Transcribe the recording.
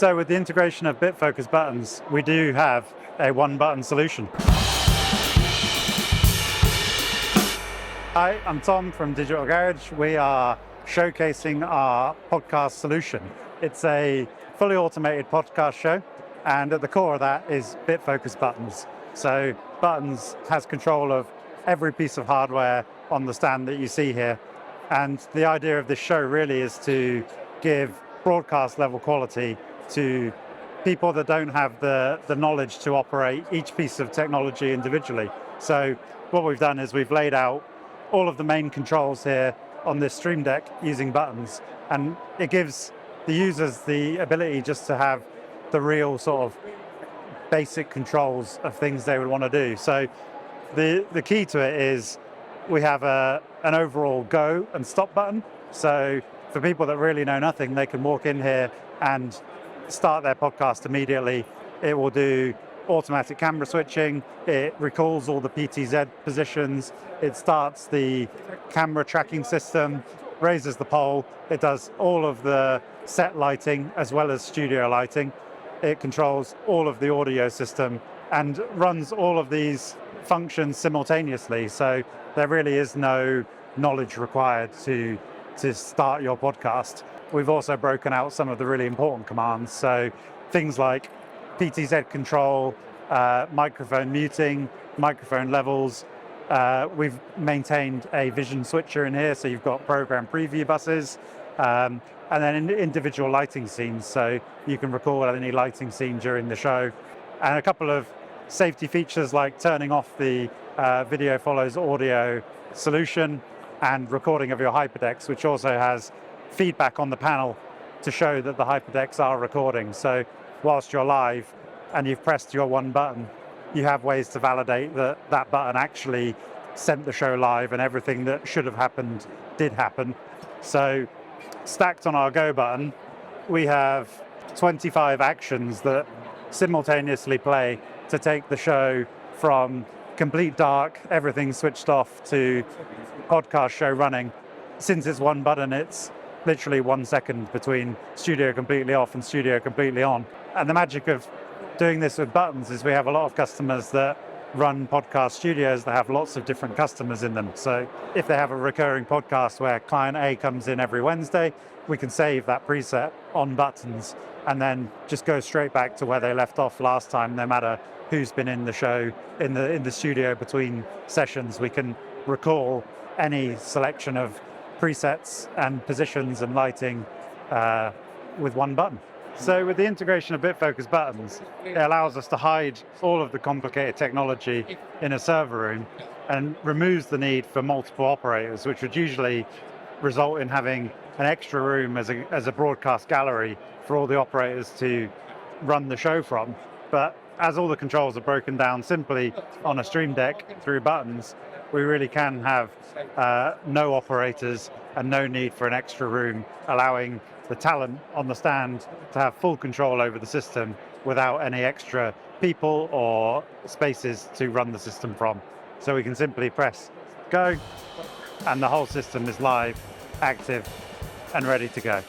So with the integration of Bitfocus buttons, we do have a one-button solution. Hi, I'm Tom from Digital Garage. We are showcasing our podcast solution. It's a fully automated podcast show, and at the core of that is Bitfocus buttons. So Buttons has control of every piece of hardware on the stand that you see here. And the idea of this show really is to give broadcast level quality to people that don't have the knowledge to operate each piece of technology individually. So what we've done is we've laid out all of the main controls here on this Stream Deck using buttons, and it gives the users the ability just to have the real sort of basic controls of things they would want to do. So the key to it is we have an overall go and stop button. So for people that really know nothing, they can walk in here and start their podcast immediately. It will do automatic camera switching. It recalls all the PTZ positions. It starts the camera tracking system, raises the pole. It does all of the set lighting as well as studio lighting. It controls all of the audio system and runs all of these functions simultaneously. So there really is no knowledge required to start your podcast. We've also broken out some of the really important commands. So things like PTZ control, microphone muting, microphone levels. We've maintained a vision switcher in here, so you've got program preview buses, and then individual lighting scenes, so you can record any lighting scene during the show. And a couple of safety features like turning off the video follows audio solution and recording of your hyperdecks, which also has feedback on the panel to show that the hyperdecks are recording. So whilst you're live and you've pressed your one button, you have ways to validate that that button actually sent the show live and everything that should have happened did happen. So stacked on our go button, we have 25 actions that simultaneously play to take the show from complete dark, everything switched off, to podcast show running. Since it's one button, it's literally 1 second between studio completely off and studio completely on. And the magic of doing this with buttons is we have a lot of customers that run podcast studios that have lots of different customers in them. So if they have a recurring podcast where client A comes in every Wednesday, we can save that preset on buttons and then just go straight back to where they left off last time, no matter who's been in the show in the studio between sessions. We can recall any selection of presets and positions and lighting with one button. So with the integration of Bitfocus buttons, it allows us to hide all of the complicated technology in a server room and removes the need for multiple operators, which would usually result in having an extra room as a broadcast gallery for all the operators to run the show from. But as all the controls are broken down simply on a Stream Deck through buttons, we really can have no operators and no need for an extra room, allowing the talent on the stand to have full control over the system without any extra people or spaces to run the system from. So we can simply press go, and the whole system is live, active, and ready to go.